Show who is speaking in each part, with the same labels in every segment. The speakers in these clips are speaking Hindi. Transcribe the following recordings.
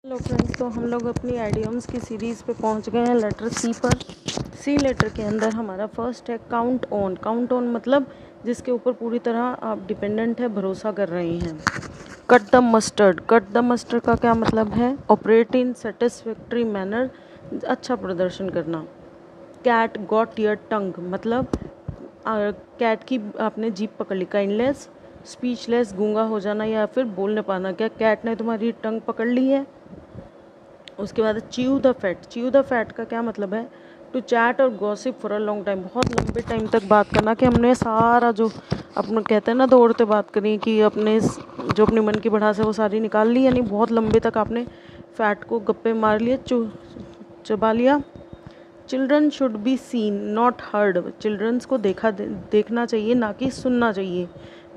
Speaker 1: हेलो फ्रेंड्स, तो हम लोग अपनी आइडियम्स की सीरीज़ पे पहुंच गए हैं लेटर सी पर। सी लेटर के अंदर हमारा फर्स्ट है काउंट ऑन। काउंट ऑन मतलब जिसके ऊपर पूरी तरह आप डिपेंडेंट है, भरोसा कर रहे हैं। Cut the mustard. Cut the mustard का क्या मतलब है? ऑपरेट इन सेटिस्फैक्ट्री मैनर, अच्छा प्रदर्शन करना। कैट गॉट योर टंग मतलब कैट की आपने जीभ पकड़ ली। काइंडलेस, स्पीचलेस, गूंगा हो जाना या फिर बोल नहीं पाना। क्या कैट ने तुम्हारी टंग पकड़ ली है? उसके बाद chew the fat. Chew the fat का क्या मतलब है? टू चैट और gossip for a long time, बहुत लंबे टाइम तक बात करना कि हमने सारा जो अपने कहते हैं ना दौड़ते बात करी कि अपने जो अपनी मन की भड़ास है वो सारी निकाल ली, यानी बहुत लंबे तक आपने फैट को गप्पे मार लिए, चबा लिया। Children should be seen not heard. Childrens को देखना चाहिए, ना कि सुनना चाहिए।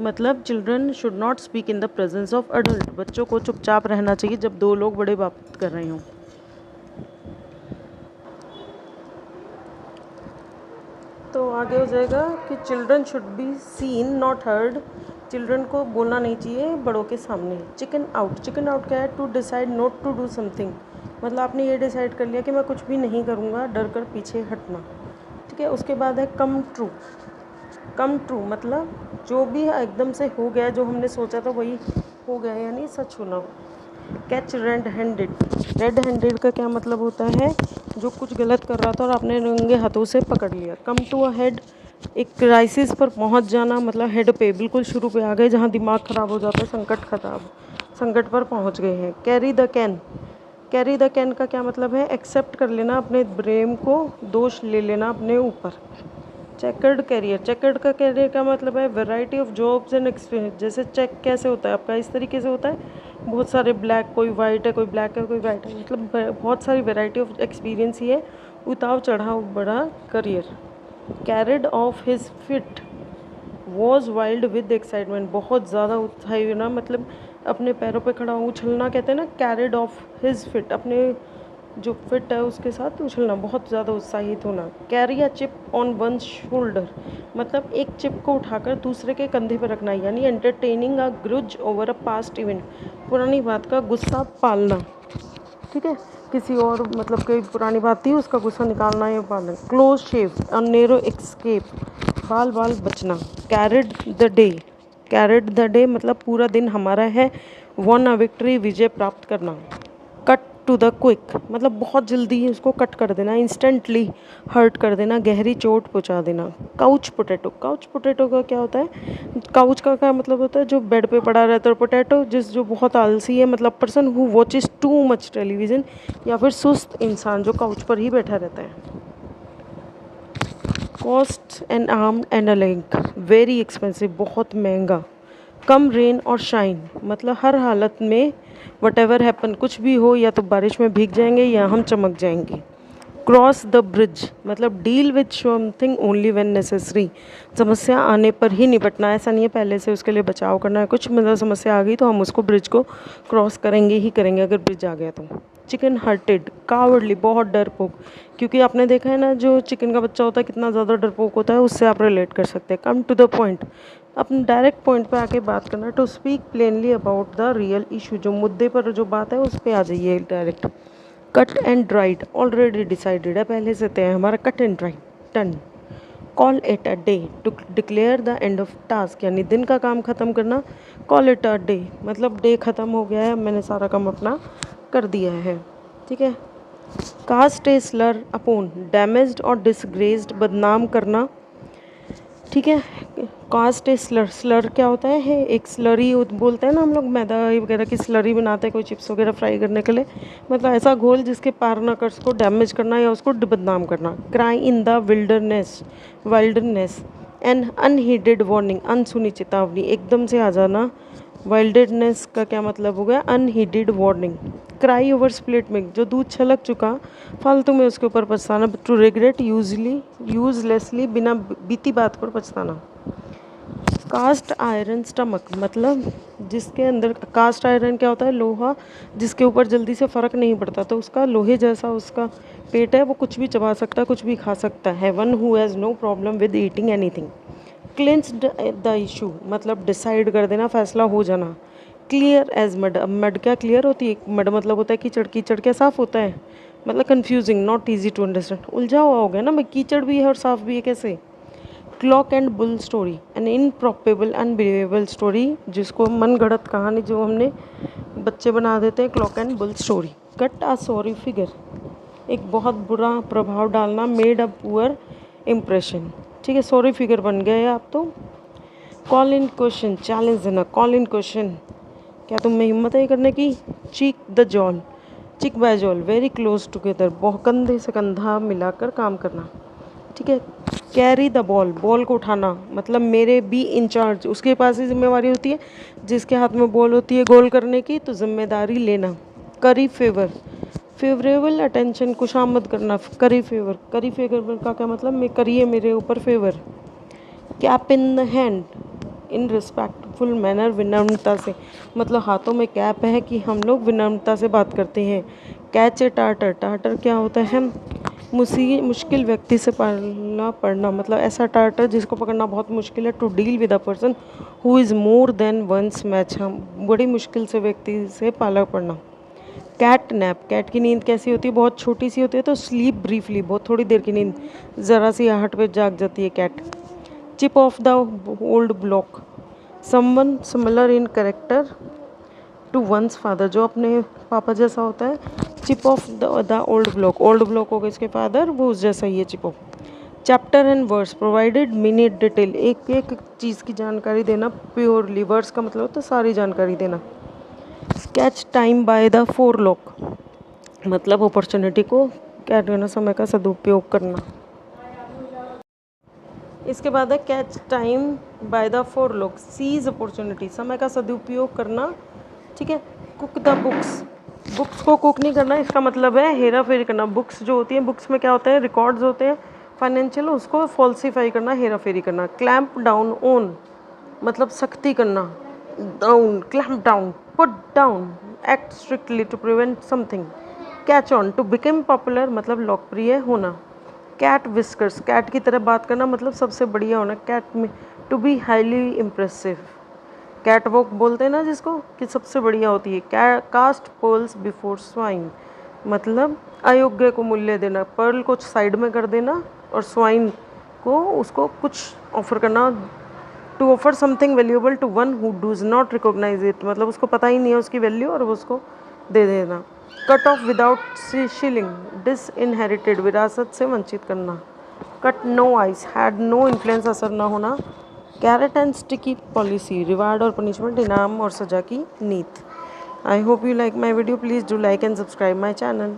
Speaker 1: मतलब children should not speak in the presence of adult. बच्चों को चुपचाप रहना चाहिए जब दो लोग बड़े बात कर रहे हों। तो आगे हो जाएगा कि children should be seen not heard. Children को बोलना नहीं चाहिए बड़ों के सामने। Chicken out. चिकन आउट क्या है? To decide not to do something, मतलब आपने ये डिसाइड कर लिया कि मैं कुछ भी नहीं करूँगा, डर कर पीछे हटना। ठीक है। उसके बाद है कम ट्रू। कम ट्रू मतलब जो भी एकदम से हो गया, जो हमने सोचा था वही हो गया, यानी सच होना। Catch red handed. Red handed का क्या मतलब होता है? जो कुछ गलत कर रहा था और आपने रंगे हाथों से पकड़ लिया। कम टू अ हेड, एक क्राइसिस पर पहुंच जाना, मतलब हेड पे, बिल्कुल शुरू पे आ गए जहां दिमाग ख़राब हो जाता है, संकट पर पहुंच गए हैं। Carry the can. Carry the can का क्या मतलब है? एक्सेप्ट कर लेना अपने ब्रेम को, दोष ले लेना अपने ऊपर। Chequered career. चेकर्ड का कैरियर का मतलब है variety of jobs and experience. जैसे चेक कैसे होता है आपका, इस तरीके से होता है, बहुत सारे ब्लैक, कोई वाइट है, कोई ब्लैक है, कोई वाइट है, मतलब बहुत सारी वैरायटी ऑफ एक्सपीरियंस ही है। उताव चढ़ाव बड़ा career. Carried of his fit was wild with excitement, बहुत ज़्यादा उत्साही होना, मतलब अपने पैरों पे खड़ा उछलना कहते हैं ना। कैरिड ऑफ हिज फिट, अपने जो फिट है उसके साथ उछलना, बहुत ज़्यादा उत्साहित होना। Carry a chip on one shoulder मतलब एक चिप को उठाकर दूसरे के कंधे पर रखना, यानी entertaining a ग्रुज over a past event, पुरानी बात का गुस्सा पालना। ठीक है। किसी और मतलब कोई पुरानी बात थी उसका गुस्सा निकालना या पालना। Close shave a narrow escape, बाल बाल बचना। Carried the day. Carried the day मतलब पूरा दिन हमारा है। वन अ विक्ट्री, विजय प्राप्त करना। कट टू द क्विक मतलब बहुत जल्दी उसको कट कर देना, इंस्टेंटली हर्ट कर देना, गहरी चोट पहुंचा देना। Couch potato. काउच पोटैटो का क्या होता है? काउच का क्या मतलब होता है? जो बेड पे पड़ा रहता है। पोटैटो जो बहुत आलसी है, मतलब person who watches too much television, या फिर सुस्त इंसान जो काउच पर ही बैठा रहता है। Cost N arm and a leg, very expensive, बहुत महंगा। कम रेन और शाइन मतलब हर हालत में, वट एवर हैपन, कुछ भी हो, या तो बारिश में भीग जाएंगे या हम चमक जाएंगे। क्रॉस द ब्रिज मतलब deal with something only when necessary, समस्या आने पर ही निपटना, ऐसा नहीं है पहले से उसके लिए बचाव करना है। कुछ मतलब समस्या आ गई तो हम उसको ब्रिज को क्रॉस करेंगे ही करेंगे, अगर ब्रिज आ गया तो। चिकन हार्टेड, कावर्डली, बहुत डरपोक, क्योंकि आपने देखा है ना जो चिकन का बच्चा होता है कितना ज़्यादा डरपोक होता है, उससे आप रिलेट कर सकते हैं। कम टू द पॉइंट, अपने डायरेक्ट पॉइंट पे आके बात करना। To speak plainly about the real issue, जो मुद्दे पर जो बात है उस पर आ जाइए direct. Cut and dried, already decided है, पहले से तय है हमारा। Cut and dried, done. Call it a day, to declare the end of task, यानी दिन का काम ख़त्म करना। कॉल इट अ डे मतलब डे ख़त्म हो गया है, मैंने सारा काम अपना कर दिया है। ठीक है। कास्ट ए स्लर अपोन, डैमेज्ड और डिसग्रेस्ड, बदनाम करना। ठीक है। कास्ट ए स्लर। स्लर क्या होता है? एक स्लरी बोलते हैं ना हम लोग, मैदा वगैरह की स्लरी बनाते हैं कोई चिप्स वगैरह फ्राई करने के लिए, मतलब ऐसा घोल जिसके पार्नकर्स को डैमेज करना या उसको बदनाम करना। Cry in the wilderness, wilderness, an unheeded warning, अनसुनी चेतावनी, एकदम से आ जाना। वाइल्डनेस का क्या मतलब हो गया? Unheeded warning. Cry over split milk, जो दूध छलक चुका फालतू में उसके ऊपर पछताना। टू रिग्रेट यूजलेसली, बिना बीती बात पर पछताना। कास्ट आयरन स्टमक मतलब जिसके अंदर, कास्ट आयरन क्या होता है? लोहा जिसके ऊपर जल्दी से फ़र्क नहीं पड़ता, तो उसका लोहे जैसा उसका पेट है, वो कुछ भी चबा सकता है, कुछ भी खा सकता है। One who has no problem with eating anything. Clinched the issue मतलब डिसाइड कर देना, फैसला हो जाना। Clear as mud. अब मड क्या क्लियर होती है? मड मतलब होता है कीचड़, कीचड़ क्या साफ होता है? मतलब confusing, not easy to understand, उलझा हुआ हो गया ना, मैं कीचड़ भी है और साफ भी है कैसे? Clock and bull story, an improbable unbelievable story, जिसको मन गढ़ंत कहानी जो हमने बच्चे बना देते हैं, क्लॉक and bull story. Cut a sorry figure, एक बहुत बुरा प्रभाव डालना, मेड अ पुअर इम्प्रेशन, ठीक है, सॉरी फिगर बन गए आप तो। कॉल इन क्वेश्चन, चैलेंज देना, कॉल इन क्वेश्चन, क्या तुम में हिम्मत है ये करने की? चीक the jowl, cheek by jowl, very close together, बहुत कंधे से कंधा मिलाकर काम करना, ठीक है। कैरी द बॉल, बॉल को उठाना, मतलब मेरे बी इंचार्ज, उसके पास ही जिम्मेवारी होती है, जिसके हाथ में बॉल होती है गोल करने की, तो जिम्मेदारी लेना। करी फेवर, फेवरेबल अटेंशन, खुशामद करना, करी फेवर, करी फेवर का क्या मतलब? मैं करिए मेरे ऊपर favour. Cap in the hand, in respectful manner, विनम्रता से, मतलब हाथों में कैप है कि हम लोग विनम्रता से बात करते हैं। कैच ए टार्टर, टार्टर क्या होता है? मुश्किल व्यक्ति से पाला पड़ना, मतलब ऐसा टार्टर जिसको पकड़ना बहुत मुश्किल है। To deal with a person who is more than one's match, हम बड़ी मुश्किल से व्यक्ति से पाला पड़ना। कैट नैप, कैट की नींद कैसी होती है? बहुत छोटी सी होती है, तो स्लीप ब्रीफली, बहुत थोड़ी देर की नींद, ज़रा सी आहट पे जाग जाती है cat. Chip off the old block, someone similar in character to one's father, जो अपने पापा जैसा होता है। Chip off the old block, old block हो गए इसके फादर, वो उस जैसा ही है chip off. Chapter and verse, provided minute detail, एक एक चीज़ की जानकारी देना प्योरली, वर्स का मतलब होता है सारी जानकारी देना। Catch time by the forelock, मतलब अपॉर्चुनिटी को क्या करना, समय का सदुपयोग करना। इसके बाद है catch time by the forelock, seize opportunity, समय का सदुपयोग करना, ठीक है। कुक द बुक्स, बुक्स को कुक नहीं करना, इसका मतलब है हेरा फेरी करना। बुक्स जो होती हैं, बुक्स में क्या होता है? रिकॉर्ड्स होते हैं फाइनेंशियल, उसको फॉल्सीफाई करना, हेरा फेरी करना। क्लैम्प डाउन ऑन, मतलब सख्ती करना, down, clamp down, put down, act strictly to prevent something. Catch on, to become popular, मतलब लोकप्रिय होना। कैट विस्कर्स, कैट की तरह बात करना, मतलब सबसे बढ़िया होना। Cat meow to be highly impressive, catwalk बोलते हैं ना जिसको, कि सबसे बढ़िया होती है। कास्ट पर्ल्स बिफोर स्वाइन, मतलब अयोग्य को मूल्य देना, पर्ल को साइड में कर देना और स्वाइन को उसको कुछ ऑफर करना। To offer something valuable to one who does not recognize it, मतलब उसको पता ही नहीं है उसकी वैल्यू और वो उसको दे देना। Cut off without shilling, disinherited, विरासत से वंचित करना। Cut no ice, had no influence, असर ना होना। Carrot and stick policy, reward और पनिशमेंट, इनाम और सजा की नीति। I hope you like my video, please do like and subscribe my channel.